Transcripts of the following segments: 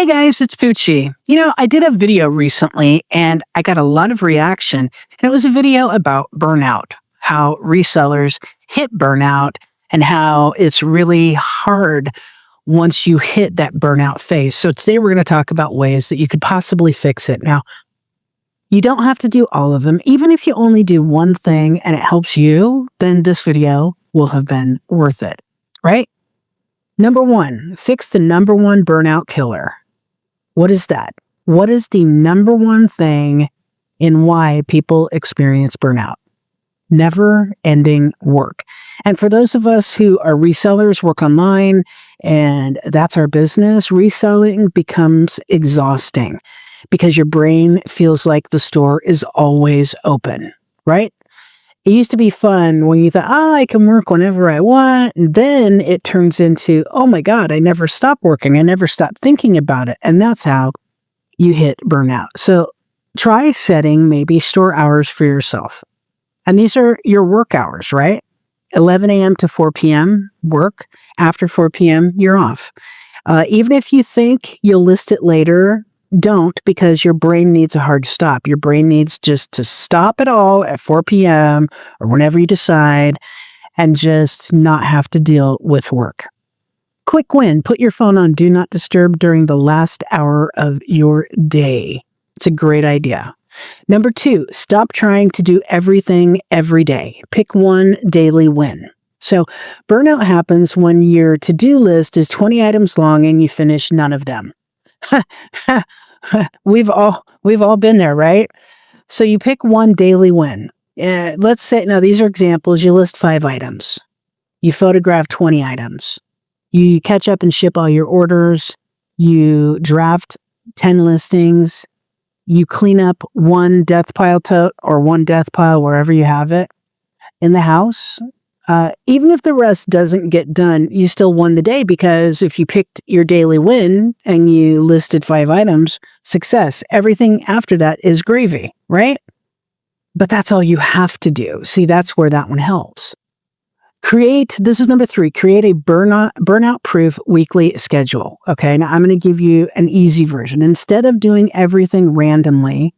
Hey guys, it's Poochie. I did a video recently and I got a lot of reaction. And it was a video about burnout, how resellers hit burnout and how it's really hard once you hit that burnout phase. So today we're going to talk about ways that you could possibly fix it. Now, you don't have to do all of them. Even if you only do one thing and it helps you, then this video will have been worth it, right? Number one, fix the number one burnout killer. What is that? What is the number one thing in why people experience burnout? Never-ending work. And for those of us who are resellers, work online, and that's our business, reselling becomes exhausting because your brain feels like the store is always open, right? It used to be fun when you thought, I can work whenever I want. And then it turns into, oh my God, I never stop working. I never stop thinking about it. And that's how you hit burnout. So try setting maybe store hours for yourself. And these are your work hours, right? 11 a.m. to 4 p.m. work. After 4 p.m., you're off. Even if you think you'll list it later, don't, because your brain needs a hard stop. Your brain needs just to stop it all at 4 p.m. or whenever you decide and just not have to deal with work. Quick win, put your phone on Do Not Disturb during the last hour of your day. It's a great idea. Number two, stop trying to do everything every day. Pick one daily win. So burnout happens when your to-do list is 20 items long and you finish none of them. We've all been there, right? So you pick one daily win. Let's say, now these are examples. You list 5 items. You photograph 20 items. You catch up and ship all your orders. You draft 10 listings. You clean up one death pile tote or one death pile wherever you have it in the house. Even if the rest doesn't get done, you still won the day, because if you picked your daily win and you listed 5 items, success. Everything after that is gravy, right? But that's all you have to do. See, that's where that one helps. This is number 3, create a burnout-proof weekly schedule. Okay, now I'm going to give you an easy version. Instead of doing everything randomly,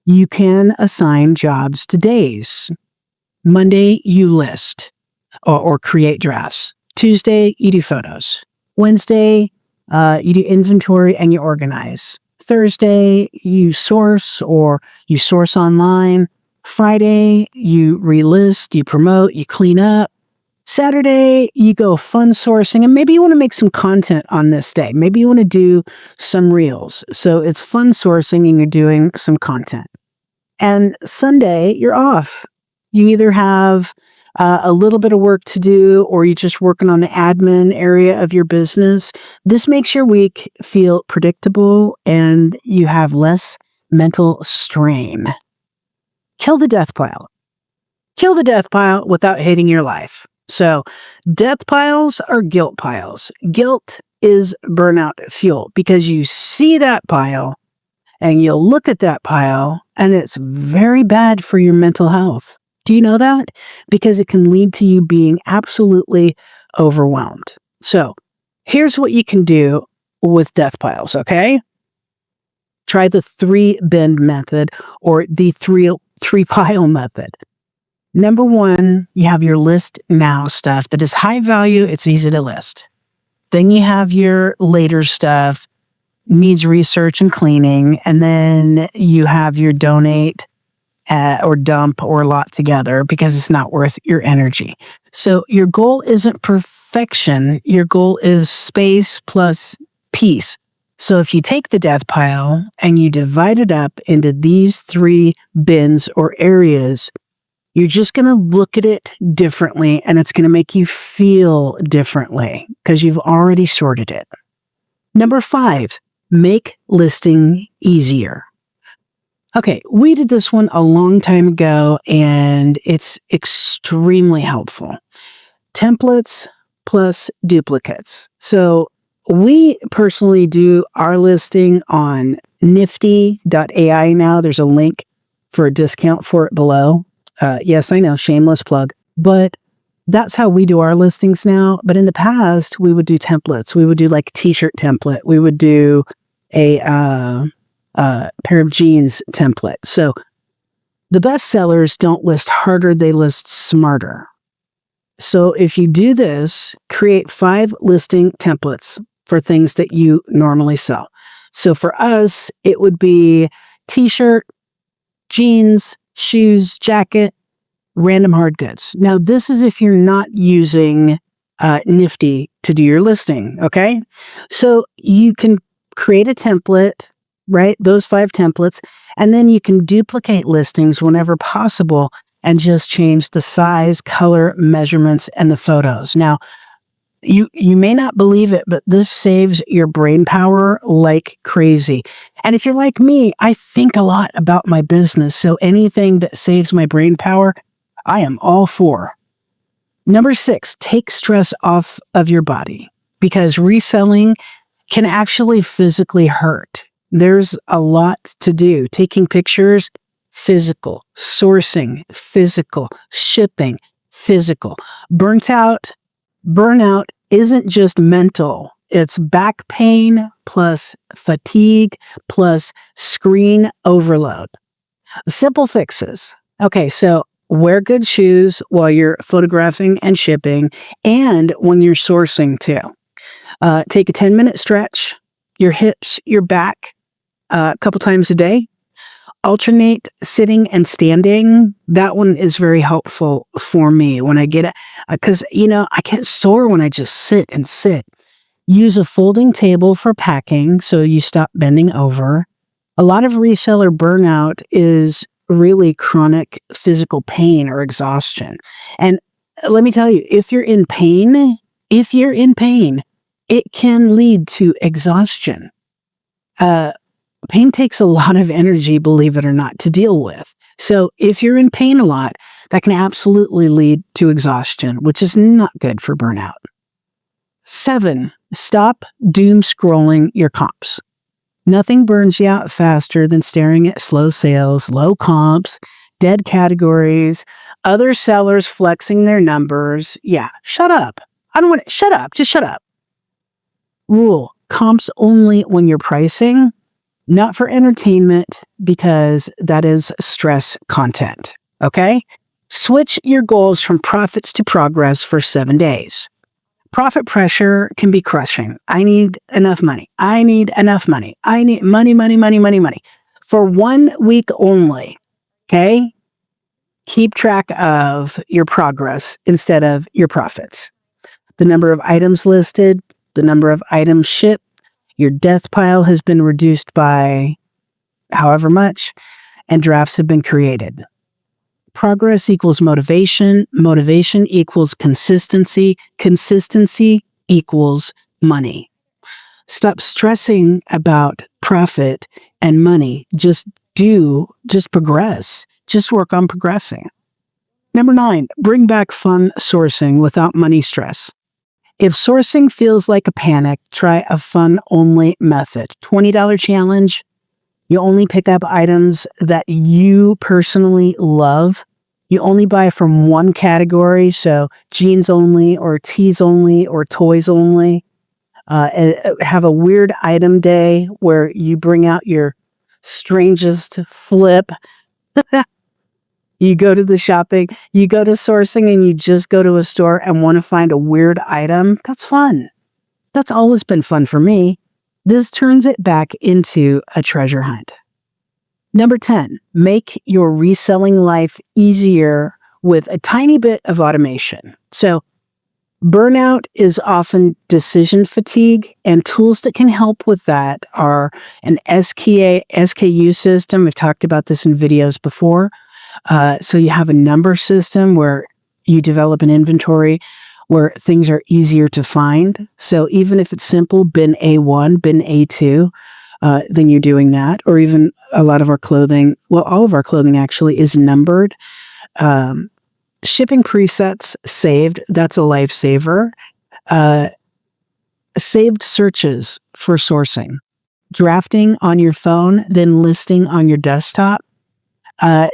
you can assign jobs to days. Monday, you list or create drafts. Tuesday, you do photos. Wednesday, you do inventory and you organize. Thursday, you source or you source online. Friday, you relist, you promote, you clean up. Saturday, you go fun sourcing, and maybe you want to make some content on this day. Maybe you want to do some reels. So it's fun sourcing and you're doing some content. And Sunday, you're off. You either have a little bit of work to do or you're just working on the admin area of your business. This makes your week feel predictable and you have less mental strain. Kill the death pile. Kill the death pile without hating your life. So death piles are guilt piles. Guilt is burnout fuel because you see that pile and you'll look at that pile and it's very bad for your mental health. Do you know that? Because it can lead to you being absolutely overwhelmed. So here's what you can do with death piles, okay? Try the 3-bin method or the 3-pile method. Number 1, you have your list now stuff that is high value. It's easy to list. Then you have your later stuff, needs research and cleaning. And then you have your donate or dump or lot together because it's not worth your energy. So your goal isn't perfection. Your goal is space plus peace. So if you take the death pile and you divide it up into these 3 bins or areas, you're just going to look at it differently and it's going to make you feel differently because you've already sorted it. Number 5, make listing easier. Okay, we did this one a long time ago and it's extremely helpful. Templates plus duplicates. So we personally do our listing on nifty.ai now. There's a link for a discount for it below. Yes, I know, shameless plug, but that's how we do our listings now. But in the past, we would do templates. We would do like a t-shirt template. We would do a pair of jeans template. So the best sellers don't list harder, they list smarter. So if you do this, create 5 listing templates for things that you normally sell. So for us, it would be t-shirt, jeans, shoes, jacket, random hard goods. Now, this is if you're not using Nifty to do your listing, okay? So you can create a template, right? Those 5 templates, and then you can duplicate listings whenever possible and just change the size, color, measurements, and the photos. Now, you may not believe it, but this saves your brain power like crazy. And if you're like me, I think a lot about my business. So anything that saves my brain power, I am all for. Number 6, take stress off of your body because reselling can actually physically hurt. There's a lot to do. Taking pictures, physical. Sourcing, physical. Shipping, physical. Burnout isn't just mental. It's back pain plus fatigue plus screen overload. Simple fixes. Okay, so wear good shoes while you're photographing and shipping and when you're sourcing too. Take a 10-minute stretch, your hips, your back, a couple times a day. Alternate sitting and standing. That one is very helpful for me when I get it. Because, I get sore when I just sit and sit. Use a folding table for packing so you stop bending over. A lot of reseller burnout is really chronic physical pain or exhaustion. And let me tell you, if you're in pain, it can lead to exhaustion. Pain takes a lot of energy, believe it or not, to deal with. So if you're in pain a lot, that can absolutely lead to exhaustion, which is not good for burnout. 7, stop doom scrolling your comps. Nothing burns you out faster than staring at slow sales, low comps, dead categories, other sellers flexing their numbers. Yeah, shut up. I don't want to, shut up. Just shut up. Rule, comps only when you're pricing, not for entertainment, because that is stress content. Okay? Switch your goals from profits to progress for 7 days. Profit pressure can be crushing. I need enough money. I need enough money. I need money, money, money, money, money. For 1 week only, okay? Keep track of your progress instead of your profits. The number of items listed, the number of items shipped, your death pile has been reduced by however much, and drafts have been created. Progress equals motivation. Motivation equals consistency. Consistency equals money. Stop stressing about profit and money. Just progress. Just work on progressing. Number 9, bring back fun sourcing without money stress. If sourcing feels like a panic, try a fun-only method. $20 challenge. You only pick up items that you personally love. You only buy from one category, so jeans only, or tees only, or toys only. Have a weird item day where you bring out your strangest flip. You go to the shopping, you go to sourcing, and you just go to a store and want to find a weird item. That's fun. That's always been fun for me. This turns it back into a treasure hunt. Number 10, make your reselling life easier with a tiny bit of automation. So burnout is often decision fatigue, and tools that can help with that are an SKU system. We've talked about this in videos before. So you have a number system where you develop an inventory where things are easier to find. So even if it's simple, bin A1, bin A2, then you're doing that. Or even a lot of our clothing, well, all of our clothing actually is numbered. Shipping presets saved, that's a lifesaver. Saved searches for sourcing. Drafting on your phone, then listing on your desktop.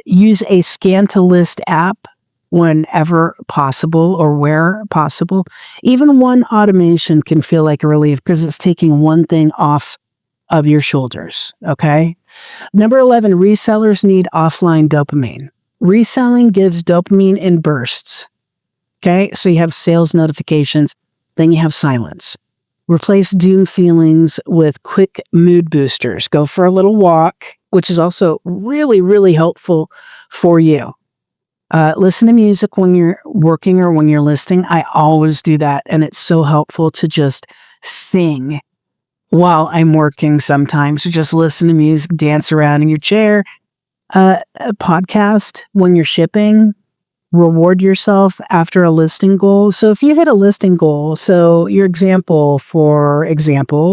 Use a scan to list app whenever possible or where possible. Even one automation can feel like a relief because it's taking one thing off of your shoulders. Okay. Number 11, resellers need offline dopamine. Reselling gives dopamine in bursts. Okay. So you have sales notifications, then you have silence. Replace doom feelings with quick mood boosters. Go for a little walk, which is also really, really helpful for you. Listen to music when you're working or when you're listening. I always do that. And it's so helpful to just sing while I'm working sometimes. Just listen to music, dance around in your chair. A podcast when you're shipping. Reward yourself after a listing goal. So if you hit a listing goal, so your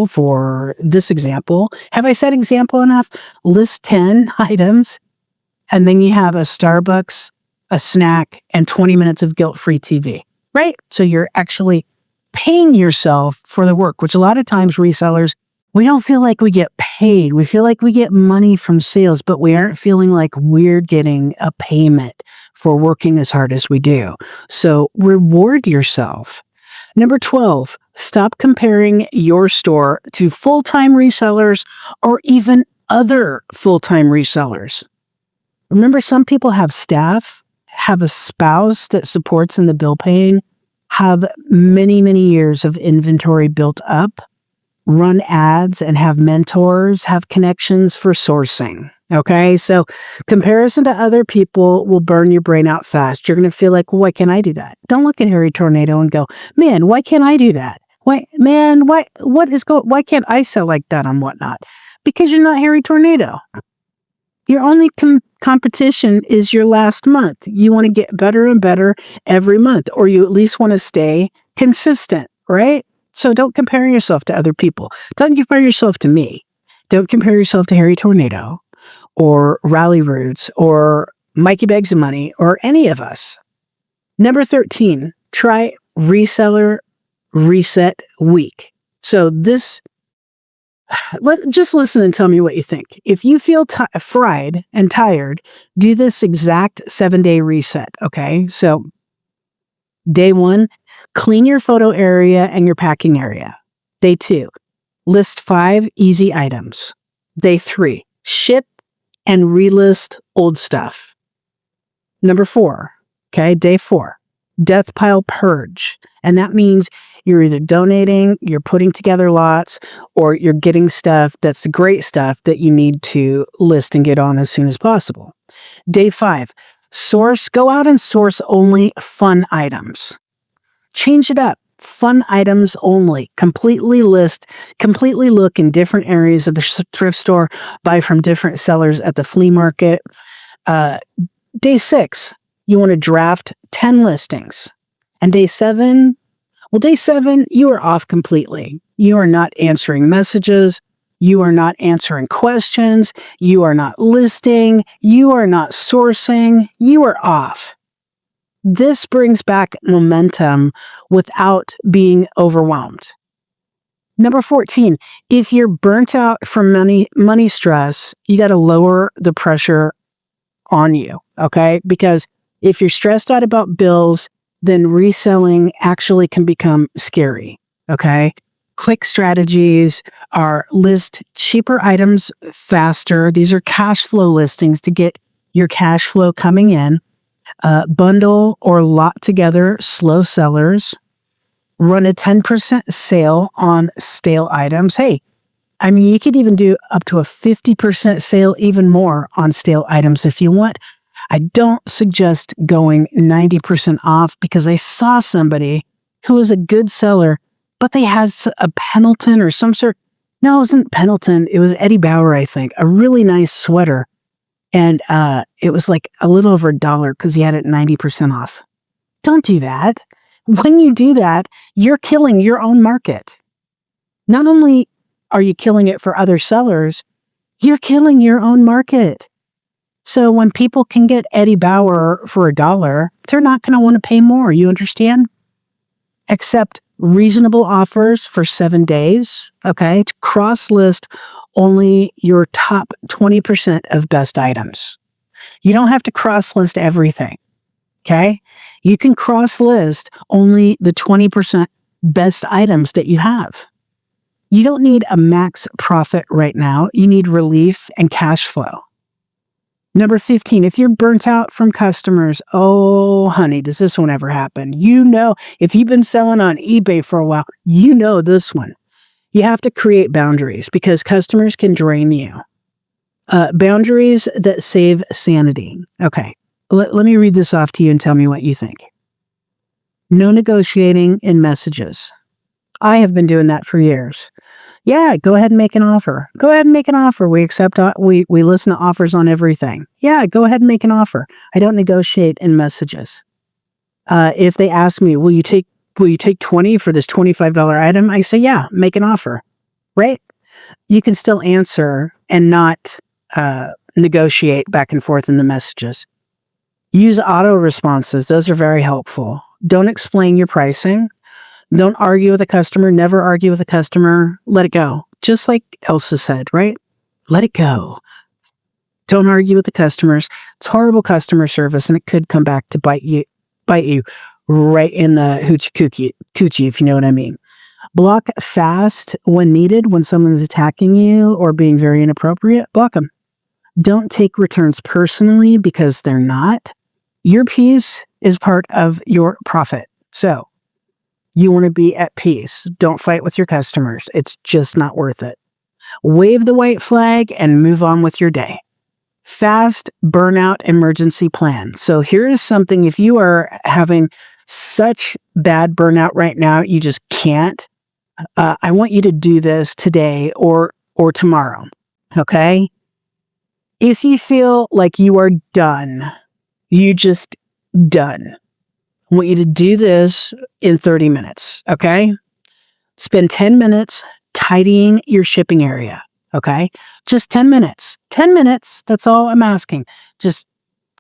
for this example, have I said example enough? List 10 items, and then you have a Starbucks, a snack, and 20 minutes of guilt-free TV, right? So you're actually paying yourself for the work, which a lot of times resellers, we don't feel like we get paid. We feel like we get money from sales, but we aren't feeling like we're getting a payment for working as hard as we do. So reward yourself. Number 12, stop comparing your store to full-time resellers or even other full-time resellers. Remember, some people have staff, have a spouse that supports in the bill paying, have many, many years of inventory built up, run ads and have mentors, have connections for sourcing. Okay. So comparison to other people will burn your brain out fast. You're going to feel like, well, why can't I do that? Don't look at Harry Tornado and go, man, why can't I do that? Why can't I sell like that on Whatnot? Because you're not Harry Tornado. Your only competition is your last month. You want to get better and better every month, or you at least want to stay consistent, right? So don't compare yourself to other people. Don't compare yourself to me. Don't compare yourself to Harry Tornado or Rally Roots or Mikey Bags of Money or any of us. Number 13, try Reseller Reset Week. So just listen and tell me what you think. If you feel fried and tired, do this exact 7-day reset. Okay. So day 1, clean your photo area and your packing area. Day 2, list 5 easy items. Day 3, ship and relist old stuff. Number 4, okay, day 4, death pile purge. And that means you're either donating, you're putting together lots, or you're getting stuff that's the great stuff that you need to list and get on as soon as possible. Day 5, go out and source only fun items. Change it up. Fun items only. Completely look in different areas of the thrift store, buy from different sellers at the flea market. Day 6, you want to draft 10 listings. And day 7, you are off completely. You are not answering messages. You are not answering questions. You are not listing. You are not sourcing. You are off. This brings back momentum without being overwhelmed. Number 14, if you're burnt out from money stress, you got to lower the pressure on you, okay? Because if you're stressed out about bills, then reselling actually can become scary, okay? Quick strategies are list cheaper items faster. These are cash flow listings to get your cash flow coming in. Bundle or lot together slow sellers. Run a 10% sale on stale items. Hey, I mean, you could even do up to a 50% sale, even more on stale items if you want. I don't suggest going 90% off because I saw somebody who was a good seller, but they had a Pendleton or some sort. No, it wasn't Pendleton. It was Eddie Bauer, I think. A really nice sweater. And it was like a little over $1 because he had it 90% off. Don't do that. When you do that, you're killing your own market. Not only are you killing it for other sellers, you're killing your own market. So when people can get Eddie Bauer for $1, they're not going to want to pay more. You understand? Accept reasonable offers for 7 days. Okay. Cross list only your top 20% of best items. You don't have to cross list everything. Okay. You can cross list only the 20% best items that you have. You don't need a max profit right now. You need relief and cash flow. Number 15, if you're burnt out from customers, oh, honey, does this one ever happen? You know, if you've been selling on eBay for a while, you know this one. You have to create boundaries because customers can drain you. Boundaries that save sanity. Okay, let me read this off to you and tell me what you think. No negotiating in messages. I have been doing that for years. Yeah, go ahead and make an offer. Go ahead and make an offer. We accept, we listen to offers on everything. Yeah, go ahead and make an offer. I don't negotiate in messages. If they ask me, will you take 20 for this $25 item? I say, yeah, make an offer, right? You can still answer and not negotiate back and forth in the messages. Use auto responses. Those are very helpful. Don't explain your pricing. Don't argue with a customer. Never argue with a customer. Let it go. Just like Elsa said, right? Let it go. Don't argue with the customers. It's horrible customer service, and it could come back to bite you right in the hoochie coochie, if you know what I mean. Block fast when needed. When someone's attacking you or being very inappropriate, block them. Don't take returns personally because they're not. Your peace is part of your profit. So you want to be at peace. Don't fight with your customers. It's just not worth it. Wave the white flag and move on with your day. Fast burnout emergency plan. So here is something, if you are having such bad burnout right now, you just can't. I want you to do this today or tomorrow. Okay? If you feel like you are done, you just done. I want you to do this in 30 minutes, okay? Spend 10 minutes tidying your shipping area, okay? Just 10 minutes. 10 minutes, that's all I'm asking. Just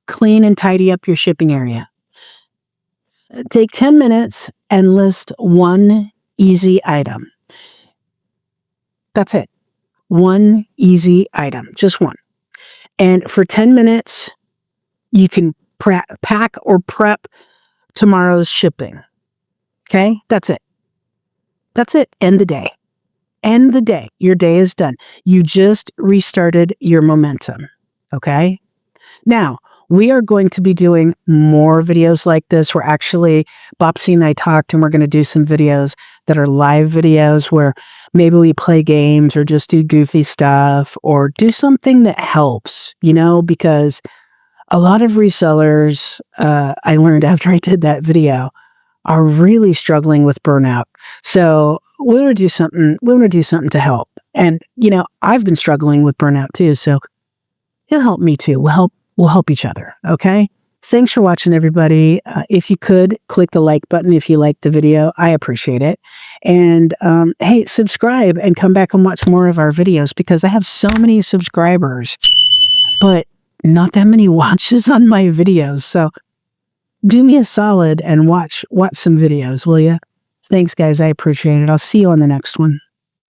clean and tidy up your shipping area. Take 10 minutes and list one easy item. That's it. One easy item, just one. And for 10 minutes, you can pack or prep tomorrow's shipping. Okay? That's it. That's it. End the day. End the day. Your day is done. You just restarted your momentum. Okay? Now, we are going to be doing more videos like this. We're actually, Bopsy and I talked, and we're going to do some videos that are live videos where maybe we play games or just do goofy stuff or do something that helps, because a lot of resellers, I learned after I did that video, are really struggling with burnout. So we want to do something. We want to do something to help. And I've been struggling with burnout too. So it'll help me too. We'll help each other. Okay. Thanks for watching, everybody. If you could click the like button if you liked the video, I appreciate it. And hey, subscribe and come back and watch more of our videos because I have so many subscribers, but not that many watches on my videos. So do me a solid and watch some videos, will you? Thanks, guys. I appreciate it. I'll see you on the next one.